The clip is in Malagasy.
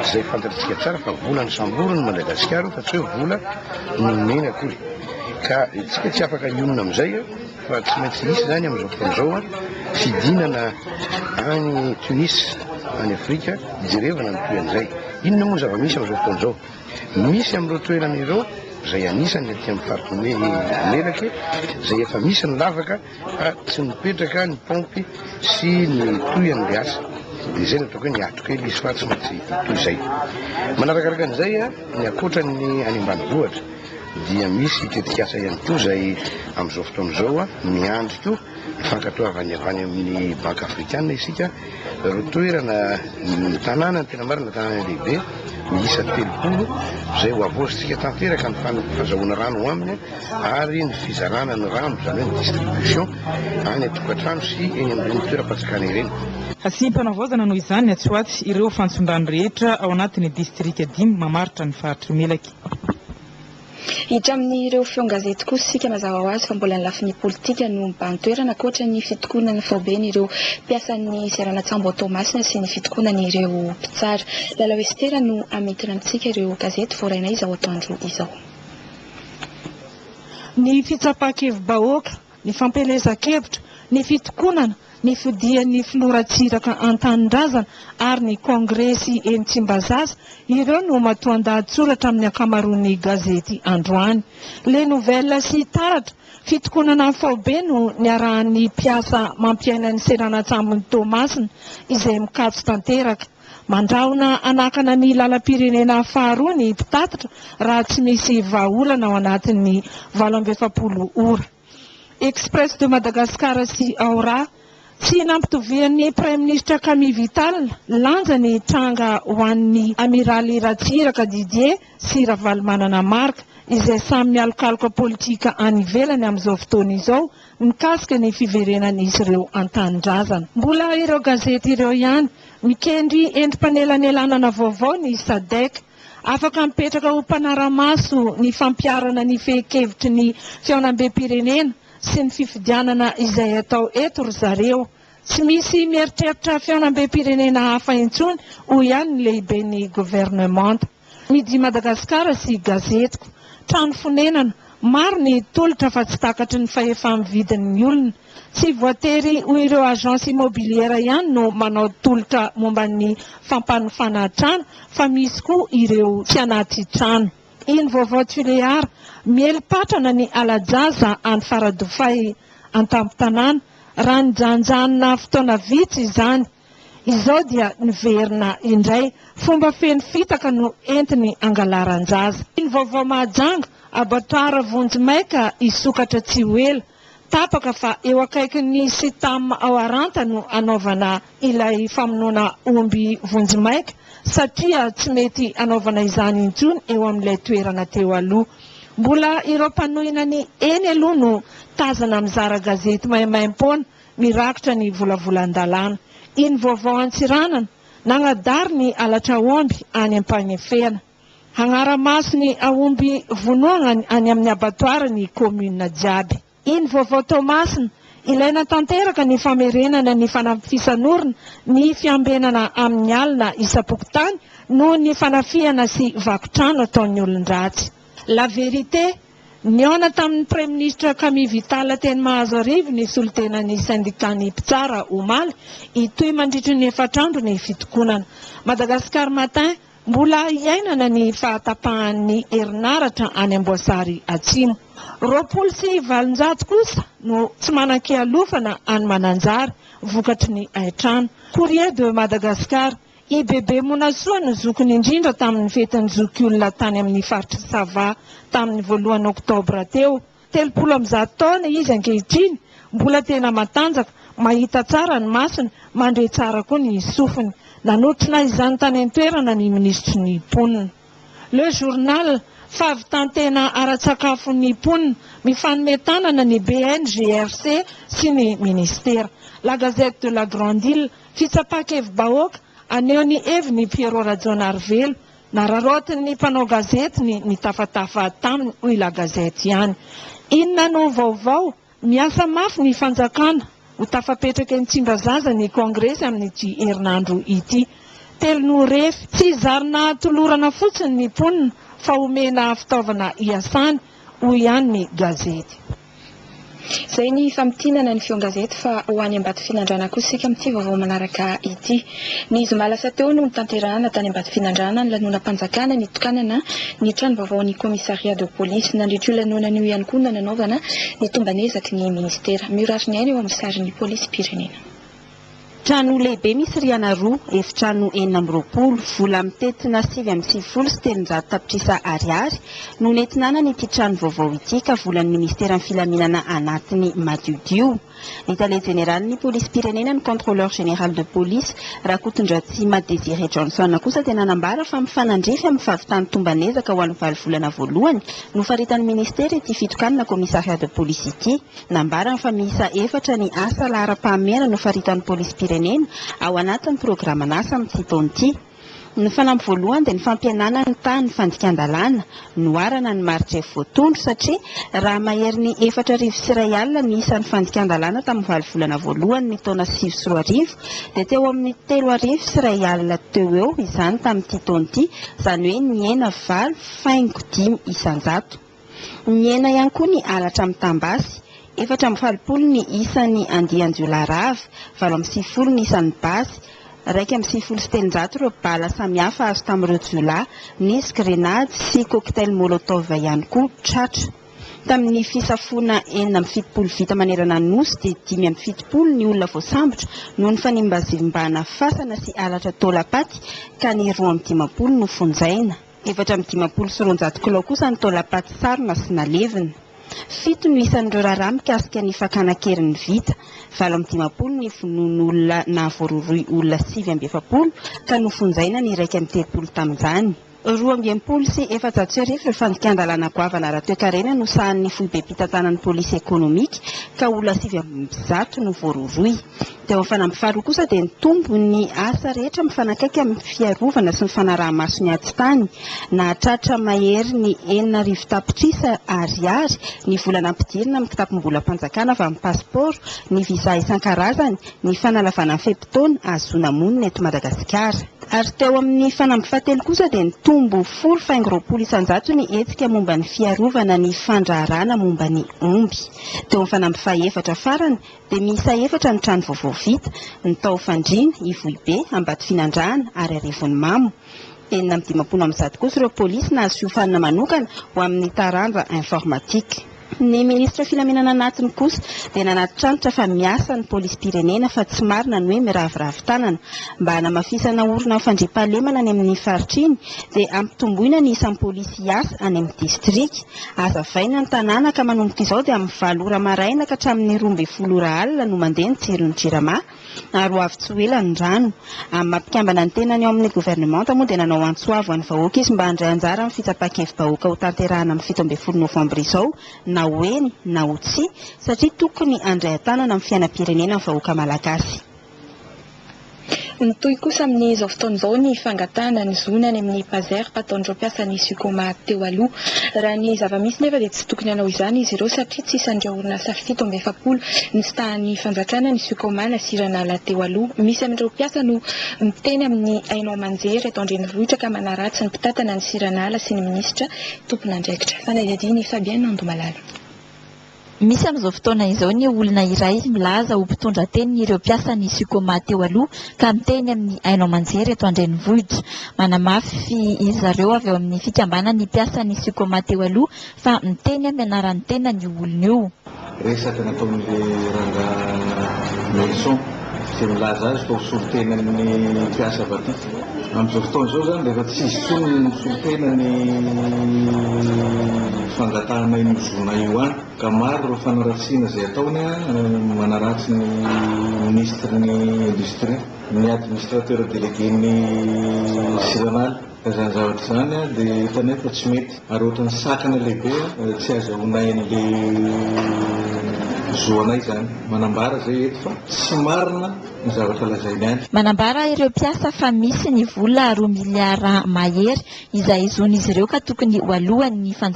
Izay fantatsika tsara fa vola ny samborony Madagasikara fa tsy hoe vola ny mena akory. Ka tsika tsy afaka ionona amin'izay fa tsy maintsy hisy zany amin'izao fotoana izao fidinana any Tunis, any Afrika, jerevana ny toy an'izay. Inona moa zava-misy amin'izao fotoana izao? Misy amin'ireo toerana ireo izay anisany aty amin'ny faritra Melaky izay efa misy ny lavaka fa tsy mipetraka ny pompy sy ny toyany le asa. Dia izay natao hoe ny ato kely izy fa tsy maintsy toy izay. Manarakaraka an'izay ny ankoatran'ny any ambanivohitra dia misy tetikasa ihany koa izay amin'izao fotoana izao miandry to ifankatoavany avy any amin'ny Banque Africaine isika ireo toerana ny tanàna ny tena marina tanàna lehibe miisa 30 izay ho avoatsika tanteraka ny fahazahoana rano aminy ary ny fizarana ny rano izany hoe ny distribution any atokantrano sy eny amin'ireny toeram-patsakana ireny. Asiam-panavaozana noho izany Atsoatsy ireo fantsondrano rehetra ao anatin'ny distrika 5 mamaritra ny faritry Melaky. Hidra amin'ireo feon-gazety kosa sika mazava ho azy fa mbola ny lafiny politika no mibahan-toerana ankoatra ny fitokonana Faobeny ireo mpiasan'ny Seranatsambo Tomasina sy ny fitokonan'ireo mpitsara. Lalao Estera no amentina amintsika ireo gazety voaraina izao atoandro izao. Ny fitsapakevim-bahoaka, ny fampelezan-kevitra, ny fitokonana, ny fidian'ny filoratsiraka an-tanindrazana ary ny kongresy eny Tsimbazaza ireo no matoan-dahatsoratra amin'ny ankamaroan'ny gazety androany. Le nouvelle sy taratra fitokonana Faobeny no niarahan'ny mpiasa mampiaina ny Seranatsambo Tomasina izay mikatso tanteraka. Mandraona anakana ny lalam-pirenena faharoa ny mpitatitra raha tsy misy vahaolana ao anatin'ny 27 ora. Express de Madagascar sy Aora sy nampitovian'ny Prime Ministre Camille Vital lanja ny tranga ho an'ny Amiraly Ratsiraka Didier sy Ravalomanana Marka izay samy mialokaloka politika any ivelany amin'izao fotoana izao mikasika ny fiverenan'izy ireo an-tanindrazana. Mbola ireo gazety ireo ihany mikendry endrim-panelanelana vaovao ny SADC afaka mipetraka ho mpanara-maso ny fampiarana ny fehi-kevitry ny fiaonam-be-pirenena sy ny fifidianana izay atao eto ry zareo. Tsy misy mieritreritra fiaonam-be-pirenena hafa intsony ho ihany ny lehiben'ny gouvernemanta. Midi Madagasikara sy gazetiko trano fonenana maro ny tolotra fa tsy takatry ny fahefa-mividin'ny olona. Tsy voatery ho ireo agence immobilière ihany no manao tolotra momba ny fampanofana trano fa misy koa ireo tsy anaty trano. Iny vaovao Tuleara mielipatrana ny alajaza any Faradofay an-tampon-tanàna raha nijanjanona fotoana vitsy izany. Izao dia niverina indray fomba feno fitaka no entiny angalaran-jaza. Iny vaovao Mahajanga abattoir Vonjimaika isokatra tsy ho ela tapaka fa eo akaikin'ny Sitam ao Aranta no anaovana ilay famonoana omby Vonjimaika satria tsy mety anaovana izany intsony eo amin'ilay toerana teo aloha. Mbola ireo mpanohina ny eny aloha no tazana mizara gazety maimaim-poana mirakitra ny volavolan-dalàna. Iny vaovao Antsiranana nagnadary ny alatra omby any am-panefena. Hagnara-maso ny aomby vonoana any amin'ny abattoir ny commune jiaby. Iny vaovao Tomasina ilaina tanteraka ny famerenana ny fanafisanorina ny fiambenana amin'ny alina isapokotany noho ny fanafiana sy vakotrano ataon'ny olon-dratsy. La vérité niona tamin'ny Prime Ministre Camille Vital teny Mahazarivo ny solotenan'ny syndicat-ny mpitsara omaly itoy mandritry ny 4 andro ny fitokonana. Madagascar Matin mbola iainana ny fahatapahan'ny herinaratra any Amboasary Atsimo. 27 kosa no tsy manan-kialofana any Mananjary vokatry ny aitrano. Courrier de Madagascar IBB Monasoa no zokiny indrindra tamin'ny fetin'ny zokiolona tany amin'ny faritry Sava tamin'ny 1 Oktobra teo. 30 taona izy ankehitriny mbola tena matanjaka mahita tsara ny masony mandre tsara koa ny sofiny. Nanotrina izany tany an-toerana ny ministry ny ponina. Le journal favitantena ara-tsakafon'ny ponina mifanometanana ny BNGRC sy ny ministera. La Gazette de la Grande Île fitsapakevim-bahoaka aneho ny heviny Pierrot Rajonarvelo nararotiny mpanao gazety ny tafatafa taminy hoy La Gazette ihany. Inona no vaovao miasa mafy ny fanjakana ho tafapetraka ny Tsimbazaza ny kongresy amin'ity herinandro ity. telo no refy tsy zarina tolorana fotsiny ny mponina fa omena fitaovana iasana hoy ihany ny gazety. Izay ny famtinana ny feon-gazety fa ho any Ambato Finandrana kosa isika amin'ity vaovao manaraka ity. Ny zoma lasa teo no nitanterahana tany Ambato Finandrana ny lanonam-panjakana nitokanana ny trano vaovaon'ny commissariat de police nandritra io lanonana io ihany koa nananaovana ny tombanezaky ny ministera. Miorasiny ihany eo amin'ny sarin'ny polisy pirenena. Trano lehibe misy rihana roa, efitrano 420, vola mitetina 750 sy 300 tapitrisa ariary no nentinana ity trano vaovao ity ka volan'ny ministeran'ny filaminana anatiny madiodio. Ny tale generalin'ny polisy pirenena ny contrôleur général de police Rakotondratsima Désiré Johnson kosa tena nambara fa mifanandrify amin'ny fahavitany tombanezaka ho an'ny valo volana voalohany no faritan'ny ministera ity fitokanana commissariat de police ity. Nambara fa miisa 4 ny asa lahara-pahamehana no faritan'ny polisy pirenena ao anatin'ny programan'asa amin'ity taona ity. Ny fanampy voalohany dia ny fampianana ny tany fandikan-dalàna noarana ny maritra voatondro satria raha mahery ny 4,1 ny isan'ny fandikan-dalàna tamin'ny valo volana voalohany ny taona 2010 dia teo amin'ny 3,1 teo eo izany tamin'ity taona ity, izany hoe ny 9,5 isan-jato. Ny ena ihany koa ny alatra amin'ny tambasy, 4,40 ny isan'ny andian-jiolarava, 7,90 ny isan'ny basy, 2,7 ireo bala samihafa azo tamin'ireo jiolahy, nisy grenady sy cocktail molotov ihany koa tratra. Tamin'ny fisafona 7,70 vita manerana ny nosy dia 5,70 ny olona voasambotra noho ny fanimbazimbana fasana sy alatra taolapaty ka ny 2,50 no fonjaina. 4,50 sy 200 kilao kosa ny taolapaty sarona sy nalevina. 7 no isan'ireo raharaha mikasika ny fakana-keriny vita, 7,50 ny fonon'olona na voaroroy olona 7,70 ka nofonjaina ny 2,30 tamin'izany. 2,20 sy 400 ireo fandikan-dalàna goavana raha-toe-karena no sahan'ny foibe mpitantanan'ny polisy ekonomika ka olona 7,0 no voaroroy. Teo amin'ny fanampy faharoa kosa dia nitombo ny asa rehetra mifanakaiky amin'ny fiarovana sy ny fanaraha-maso ny atitany. Nahatratra mahery ny 4,000 tapitrisa ariary ny volana ampidirina amin'ny kitapom-bola mpanjakana avy amin'ny pasiporo, ny visa isan-karazany, ny fanalavana ny fepitaona azoana monina eto Madagasikara. Ary teo amin'ny fanampy fahatelo kosa dia nitombo 10,20 isan-jato ny hetsika momba ny fiarovana ny fandraharana momba ny omby. Teo amin'ny fanampy faha-efatra farany dia miisa 4 ny trano vaovao vita, ny tao fandriana, Ivohibe, Ambato Finandrana ary Arivony Mamo. 4,50 kosa ireo polisy nahazo fiofanana manokana ho amin'ny taranja informatika. Ny ministra filaminana anatiny kosa dia nanatitranitra fa miasa ny polisy pirenena fa tsy marina ny hoe miravoravo tanana mba hanamafisana orona fandriam-pahalemana any amin'ny faritriny dia ampitomboina ny isan'ny polisy hiasa any amin'ny distrika. Azavaina ny tanàna ka manomboka izao dia amin'ny 7 ora maraina ka hatramin'ny 12 ora alina no mandeha ny tsiron'ny jirama ary ho avy tsy ho ela ny rano. Amin'ny mampikambana ny tenany ao amin'ny gouvernemanta moa dia nanao antsoavo any vahoaka izy mba handray anjara amin'ny fitsapakevim-bahoaka ho tanterahana amin'ny 17 novambra izao na hoeny na ho tsy satria tokony handray an-tanana amin'ny fiainam-pirenena ny vahoaka malagasy. Nitoy kosa amin'izao fotoan'izao ny fangatahana ny zonany amin'ny Pazer pataon'ireo mpiasan'ny Sukoma teo aloha. Raha ny zava-misy nefa dia tsy tokony hanao izany izy ireo satria tsy isan'ireo orinasa 7,70 ny stahan'ny fanjakana ny Sukoma nasirana la teo aloha. Misy amin'ireo mpiasa no miteny amin'ny Ainao Manjery eto Andrenivohitra ka manaratsy ny mpitatana ny siranala sy ny minisitra tompon'andraikitra. Fanadihadiany Fabienne Andomalala. Misy amin'izao fotoana izao ny olona iray milaza ho mpitondra teny ireo mpiasan'ny Sukoma teo aloha ka miteny amin'ny Ainao Manjery eto Andrenivohitra. Manamafy izy zareo avy eo amin'ny fikambanan'ny mpiasan'ny Sukoma teo aloha fa miteny amin'ny anaran'ny tena ny olona io. Resaka nataon'ilay ranga Nelson izay milaza azy fa hosorotena amin'ny mpiasa vatika. Amin'izao fotoana izao zany rehefa tsy izy tsony ny hosorotena ny fangatahana iny zona io any ka maro ireo fanaratsiana izay ataony manaratsy ny ministre ny industrie, ny administrateur délégué ny siranala. Izany zavatra izany dia hitany fa tsy mety ary ohatran'ny sakana lehibe tsy azahoanay an'ilay zoanay zany. Manambara zay eto fa tsy marina ny zavatra lazainy any. Manambara ireo mpiasa fa misy ny vola 2 miliara mahery izay zon'izy ireo ka tokony ho alohan'ny